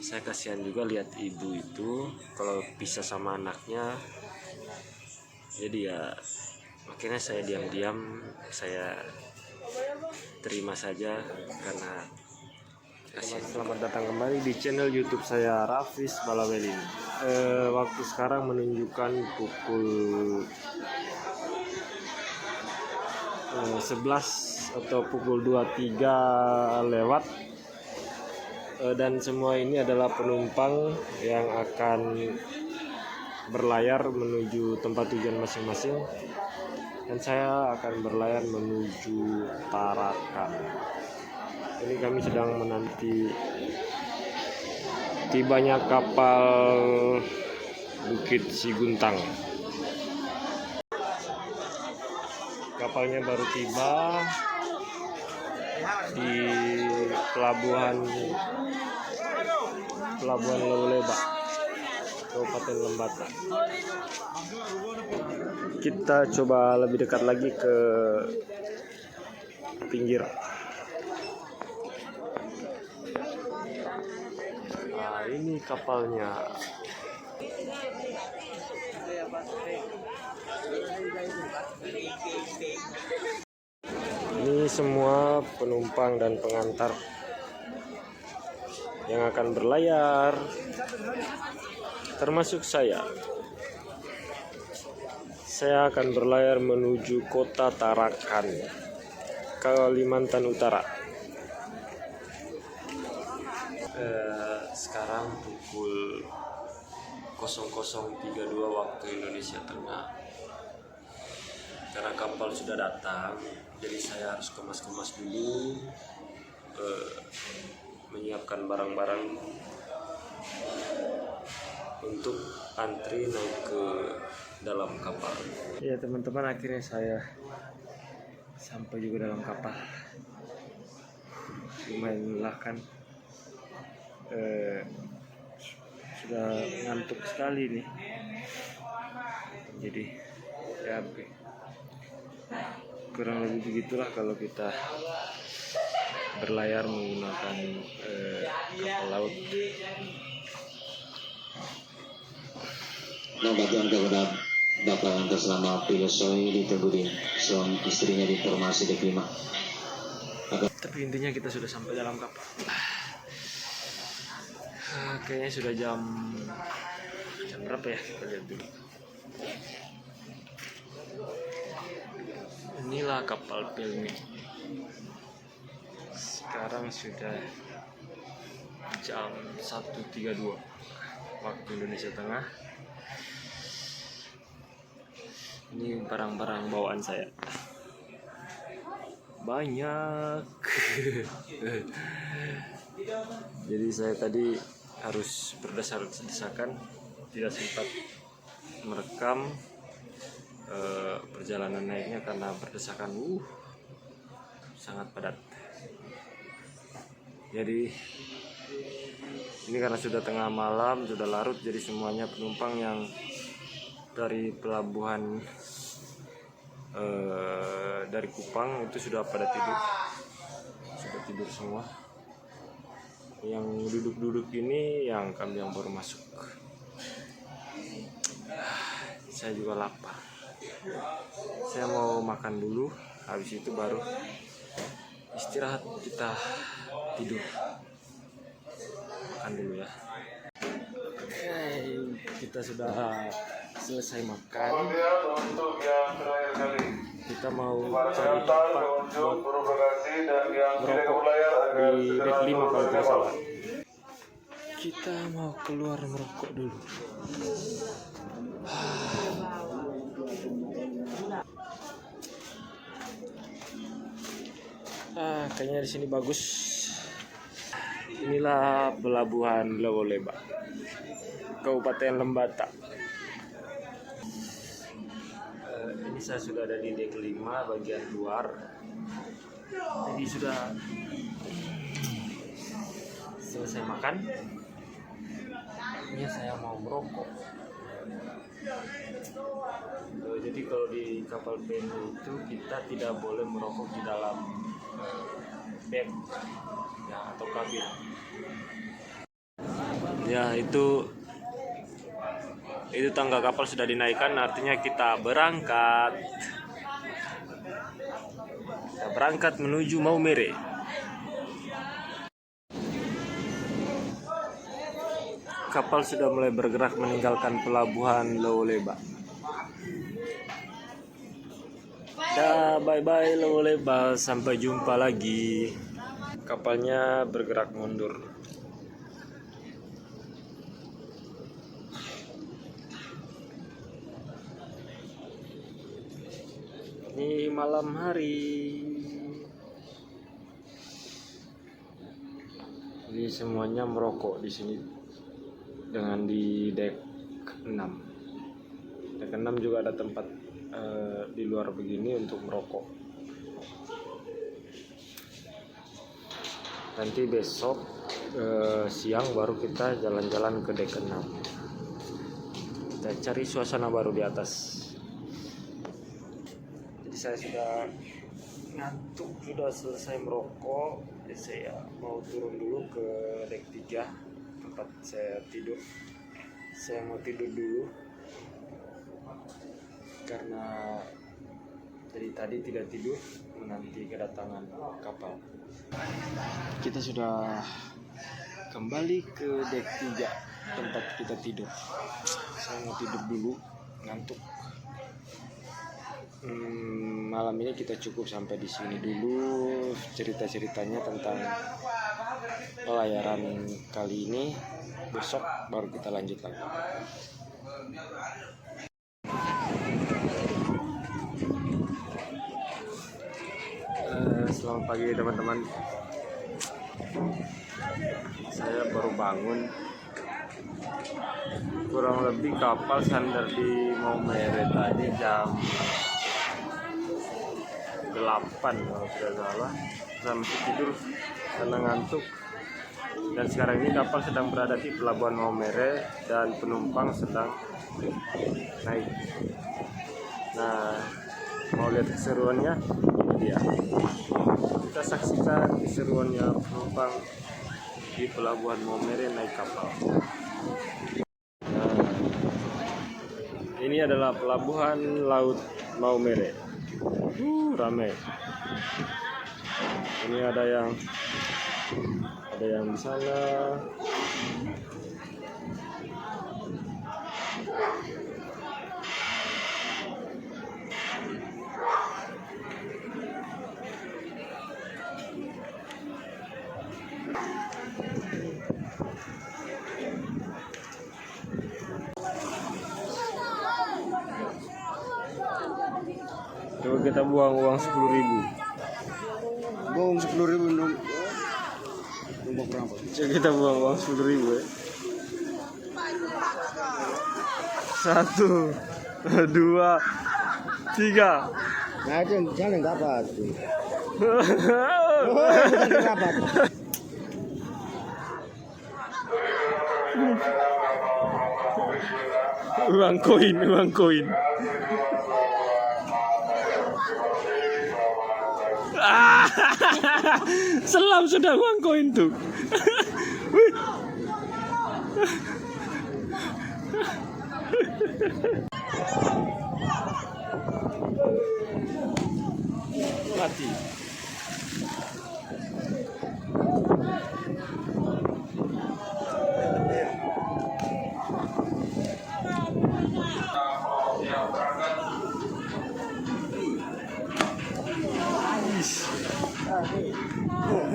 Saya kasihan juga lihat ibu itu kalau pisah sama anaknya. Jadi ya akhirnya saya diam-diam, saya terima saja karena kasihan. Selamat datang kembali di channel YouTube saya, Rafis Balawelin. Waktu sekarang menunjukkan pukul 11 atau pukul 23 lewat, dan semua ini adalah penumpang yang akan berlayar menuju tempat tujuan masing-masing, dan saya akan berlayar menuju Tarakan. Ini kami sedang menanti tibanya kapal Bukit Siguntang. Kapalnya baru tiba di pelabuhan Lewoleba, Kabupaten Lembata. Kita coba lebih dekat lagi ke pinggir. Nah, ini kapalnya. Ini semua penumpang dan pengantar yang akan berlayar, termasuk saya. Saya akan berlayar menuju kota Tarakan, Kalimantan Utara. Sekarang pukul 00.32 waktu Indonesia Tengah. Karena kapal sudah datang, jadi saya harus kemas-kemas dulu, menyiapkan barang-barang untuk antri naik ke dalam kapal. Ya teman-teman, akhirnya saya sampai juga dalam kapal. Lumayan melelahkan, sudah ngantuk sekali nih. Jadi ya kurang lebih begitulah kalau kita berlayar menggunakan kapal laut. Nah, bagian kepada Bapak atas nama Pilosoi ditegurin suami istrinya di informasi di Klima. Tapi intinya kita sudah sampai dalam kapal. Kayaknya sudah jam berapa ya, kita lihat dulu. Inilah kapal Pelni. Sekarang sudah jam 1.32 waktu Indonesia Tengah. Ini barang-barang bawaan saya banyak. Jadi saya tadi harus berdesak-desakan, tidak sempat merekam perjalanan naiknya karena berdesakan sangat padat. Jadi ini karena sudah tengah malam, sudah larut, jadi semuanya penumpang yang dari pelabuhan dari Kupang itu sudah pada tidur semua. Yang duduk-duduk ini yang kami yang baru masuk. Saya juga lapar. Saya mau makan dulu, habis itu baru istirahat, kita tidur. Makan dulu ya. Oke, kita sudah selesai makan. Kita mau cari tempat buat merokok di dek 5 kalau tidak salah. Kita mau keluar merokok dulu. Kayaknya di sini bagus. Inilah pelabuhan Lewoleba, Kabupaten Lembata. Ini saya sudah ada di dek 5 bagian luar. Jadi sudah selesai makan. Ini saya mau merokok. Jadi kalau di kapal Pelni itu kita tidak boleh merokok di dalam bed ya, atau kabin. Ya, itu tangga kapal sudah dinaikkan, artinya kita berangkat. Kita berangkat menuju Maumere. Kapal sudah mulai bergerak meninggalkan pelabuhan Lowoleba. Dah, bye-bye Lowoleba, sampai jumpa lagi. Kapalnya bergerak mundur. Ini malam hari. Jadi semuanya merokok di sini dengan di dek 6. Dek 6 juga ada tempat di luar begini untuk merokok. Nanti besok siang baru kita jalan-jalan ke dek 6. Kita cari suasana baru di atas. Jadi saya sudah ngantuk, sudah selesai merokok. Jadi saya mau turun dulu ke dek 3 tempat saya tidur. Saya mau tidur dulu karena dari tadi tidak tidur menanti kedatangan kapal. Kita sudah kembali ke dek 3 tempat kita tidur. Saya mau tidur dulu, ngantuk. Malam ini kita cukup sampai di sini dulu cerita-ceritanya tentang pelayaran kali ini. Besok baru kita lanjut lagi. Selamat pagi teman-teman. Saya baru bangun. Kurang lebih kapal sandar di Maumere tadi jam 8 kalau tidak salah. Saya masih tidur karena ngantuk. Dan sekarang ini kapal sedang berada di pelabuhan Maumere dan penumpang sedang naik. Nah, mau lihat keseruannya? Ini dia. Kita saksikan keseruannya penumpang di pelabuhan Maumere naik kapal. Nah, ini adalah pelabuhan laut Maumere. Ramai. Ini ada yang di sana. Coba kita buang uang 10.000. Buang 10.000 nombor berapa? Coba kita buang uang 10.000 ya. 1, 2, 3. Nah, itu jangan dapat. Jangan dapat. Uang koin. Selam sudah uang koin tuh. Mati.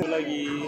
Lagi.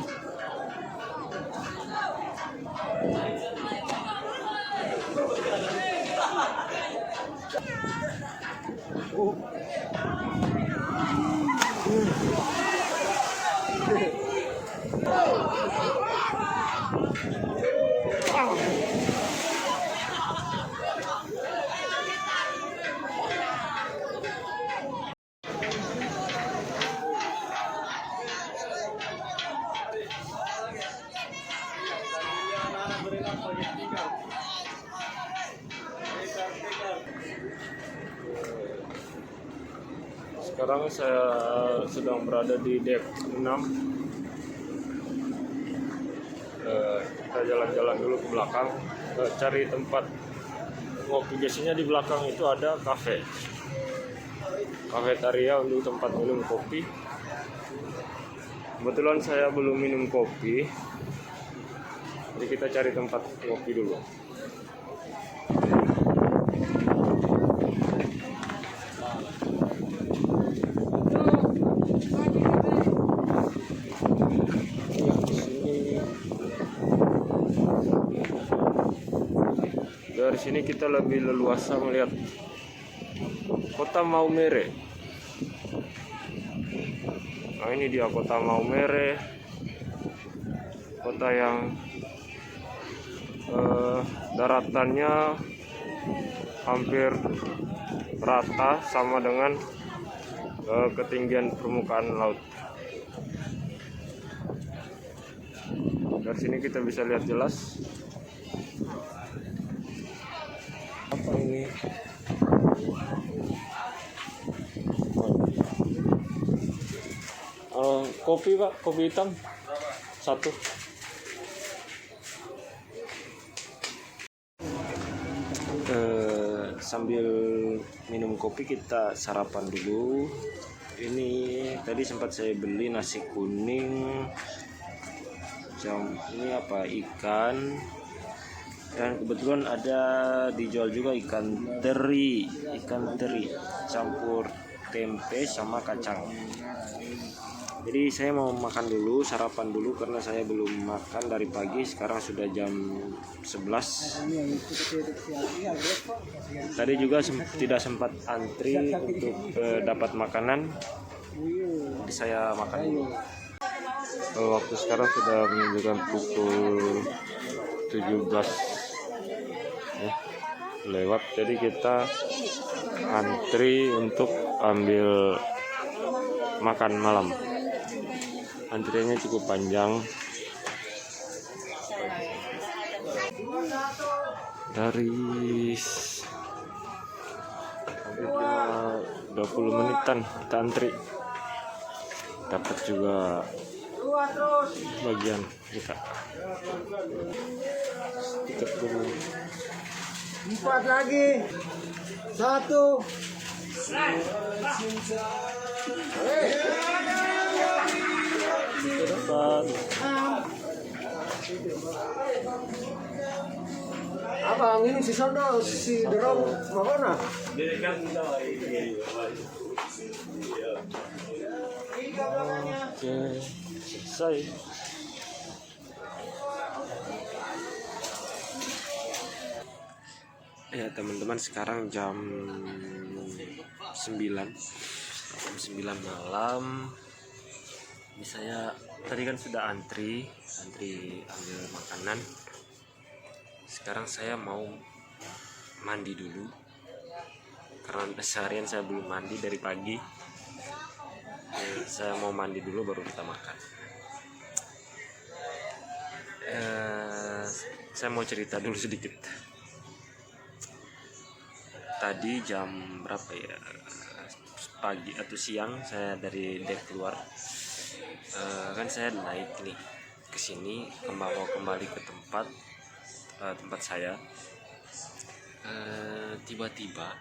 Sekarang saya sedang berada di dek 6. kita jalan-jalan dulu ke belakang, cari tempat ngopi. Biasanya di belakang itu ada kafetaria untuk tempat minum kopi. Kebetulan saya belum minum kopi, jadi kita cari tempat ngopi dulu. Dari sini kita lebih leluasa melihat kota Maumere. Nah, ini dia kota Maumere, kota yang daratannya hampir rata sama dengan ketinggian permukaan laut. Dari sini kita bisa lihat jelas. Apa ini? Kopi Pak, kopi hitam satu. Sambil minum kopi kita sarapan dulu. Ini tadi sempat saya beli nasi kuning, ini apa, ikan, dan kebetulan ada dijual juga ikan teri campur tempe sama kacang. Jadi saya mau makan dulu, sarapan dulu karena saya belum makan dari pagi. Sekarang sudah jam 11. Tadi juga tidak sempat antri untuk dapat makanan. Jadi saya makan dulu. Waktu sekarang sudah menunjukkan pukul 17 lewat. Jadi kita antri untuk ambil makan malam. Antriannya cukup panjang. Dari hampir 20 menitan kita antri. Dapat juga bagian kita. Tiket dulu. 4 lagi. 1. Dapat. Abang ini si Sono, si Dorong mana? Oke, selesai. Ya teman-teman, sekarang jam 9 malam. Ini saya tadi kan sudah antri ambil makanan. Sekarang saya mau mandi dulu karena seharian saya belum mandi dari pagi. Saya mau mandi dulu baru kita makan. Saya mau cerita dulu sedikit. Tadi jam berapa ya, pagi atau siang, saya dari dek keluar. Kan saya naik nih ke sini, mau kembali ke tempat saya. Tiba-tiba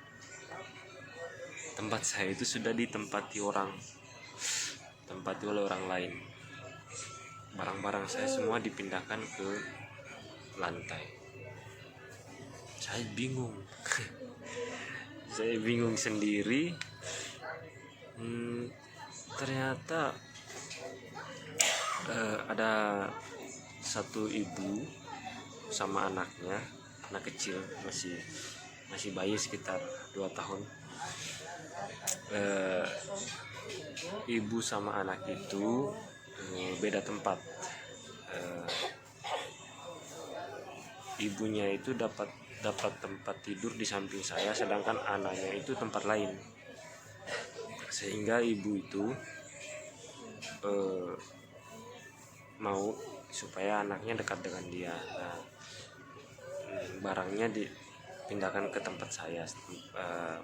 tempat saya itu sudah ditempati oleh orang lain. Barang-barang saya semua dipindahkan ke lantai. Saya bingung. Saya bingung sendiri. Ternyata ada satu ibu sama anaknya, anak kecil, masih bayi sekitar 2 tahun. Ibu sama anak itu beda tempat. Ibunya itu dapat tempat tidur di samping saya, sedangkan anaknya itu tempat lain. Sehingga ibu itu mau supaya anaknya dekat dengan dia. Nah, barangnya dipindahkan ke tempat saya,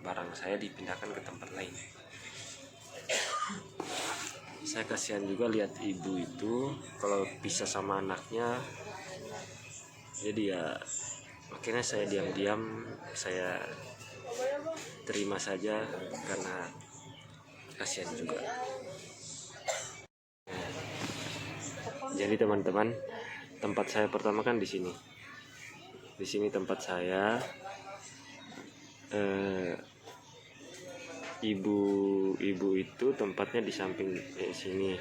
barang saya dipindahkan ke tempat lain. Saya kasihan juga lihat ibu itu kalau pisah sama anaknya, Jadi ya akhirnya saya diam-diam saya terima saja karena kasihan juga. Jadi teman-teman, tempat saya pertama kan di sini. Di sini tempat saya. Ibu itu tempatnya di samping sini.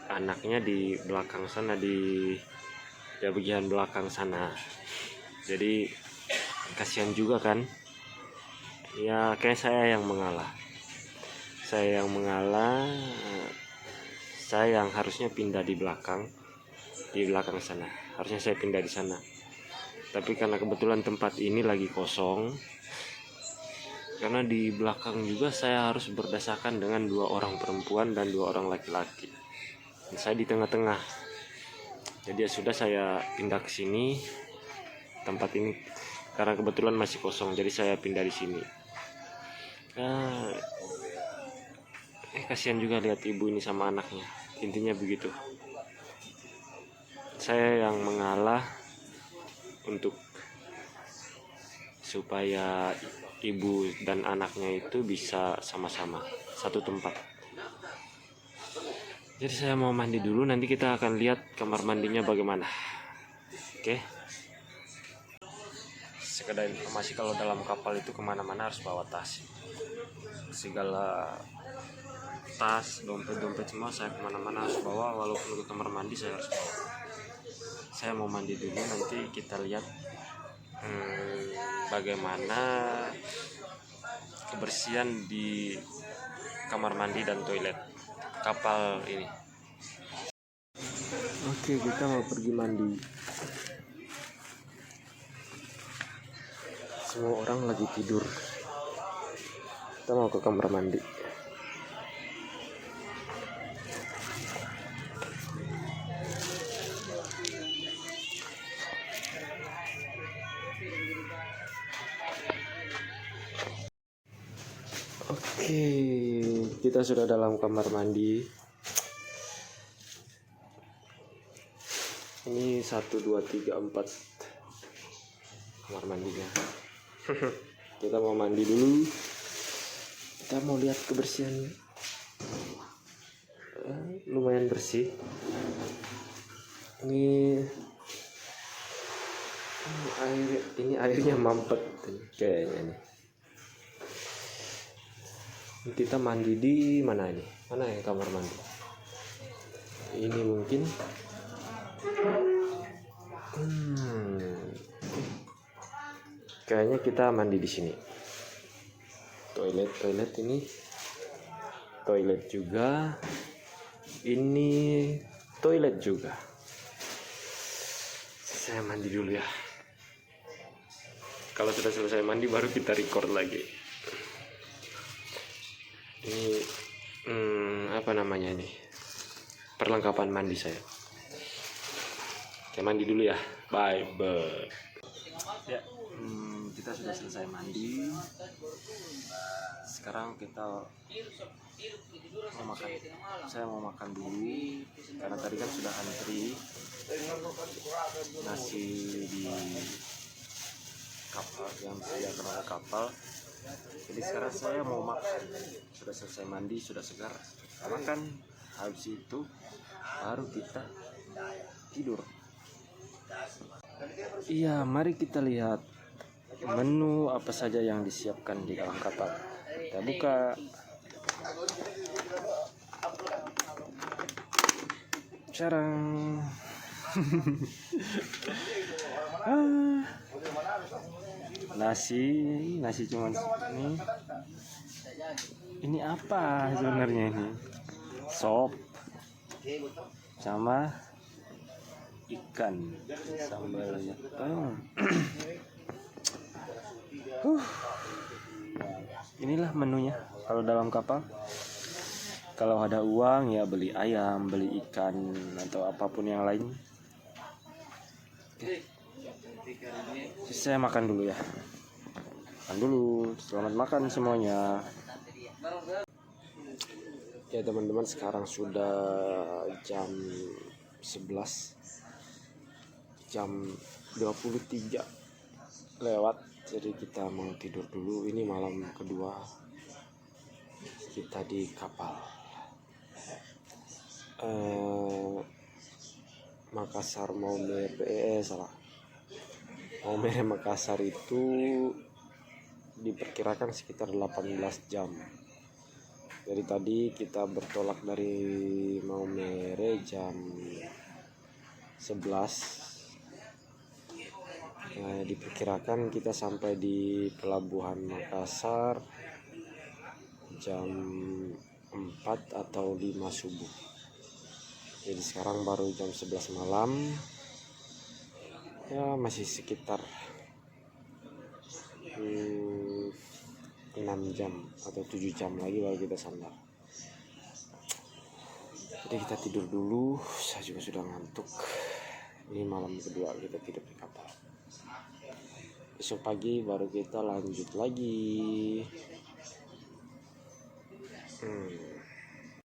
Anaknya di belakang sana, di bagian belakang sana. Jadi kasihan juga kan. Ya kayak saya yang mengalah. Saya yang harusnya pindah di belakang sana. Harusnya saya pindah di sana. Tapi karena kebetulan tempat ini lagi kosong, karena di belakang juga saya harus berdesakan dengan 2 orang perempuan dan 2 orang laki-laki. Dan saya di tengah-tengah. Jadi ya sudah, saya pindah ke sini. Tempat ini karena kebetulan masih kosong, jadi saya pindah di sini. Kasihan juga lihat ibu ini sama anaknya. Intinya begitu. Saya yang mengalah untuk supaya ibu dan anaknya itu bisa sama-sama satu tempat. Jadi saya mau mandi dulu, nanti kita akan lihat kamar mandinya bagaimana. Oke. Sekedar informasi, kalau dalam kapal itu kemana-mana harus bawa tas. Segala tas, dompet semua saya kemana-mana harus bawa, walaupun ke kamar mandi saya harus bawa. Saya mau mandi dulu, nanti kita lihat bagaimana kebersihan di kamar mandi dan toilet kapal ini. Oke, kita mau pergi mandi. Semua orang lagi tidur. Kita mau ke kamar mandi. Oke, kita sudah dalam kamar mandi. Ini 1, 2, 3, 4 kamar mandinya. Kita mau mandi dulu. Kita mau lihat kebersihan. Lumayan bersih. Ini airnya mampet kayaknya nih. Kita mandi di mana ini? Mana yang kamar mandi? Ini mungkin. Kayaknya kita mandi di sini. Toilet ini. Toilet juga. Ini toilet juga. Saya mandi dulu ya. Kalau sudah selesai mandi baru kita record lagi. Ini apa namanya ini? Perlengkapan mandi saya. Saya mandi dulu ya. Bye. Ya, kita sudah selesai mandi. Sekarang kita mau makan. Saya mau makan dulu karena tadi kan sudah antri nasi di kapal yang disediakan oleh kapal. Jadi sekarang saya mau makan. Sudah selesai mandi, sudah segar, makan. Habis itu baru kita tidur. Iya, mari kita lihat menu apa saja yang disiapkan di dalam kapal. Kita buka. Carang. Nasi cuma ini. Ini apa sebenarnya ini? Sop sama ikan sambalnya. Inilah menunya kalau dalam kapal. Kalau ada uang ya beli ayam, beli ikan atau apapun yang lain. Saya makan dulu ya. Makan dulu. Selamat makan semuanya. Ya teman-teman, sekarang sudah jam 11. jam 23 lewat, jadi kita mau tidur dulu. Ini malam kedua kita di kapal. Makassar Maumere, Maumere Makassar itu diperkirakan sekitar 18 jam. Jadi tadi kita bertolak dari Maumere jam 11. Diperkirakan kita sampai di pelabuhan Makassar jam 4 atau 5 subuh. Jadi sekarang baru jam 11 malam. Ya masih sekitar 6 jam atau 7 jam lagi baru kita sandar. Jadi kita tidur dulu, saya juga sudah ngantuk. Ini malam kedua kita tidur di kapal. Besok pagi baru kita lanjut lagi.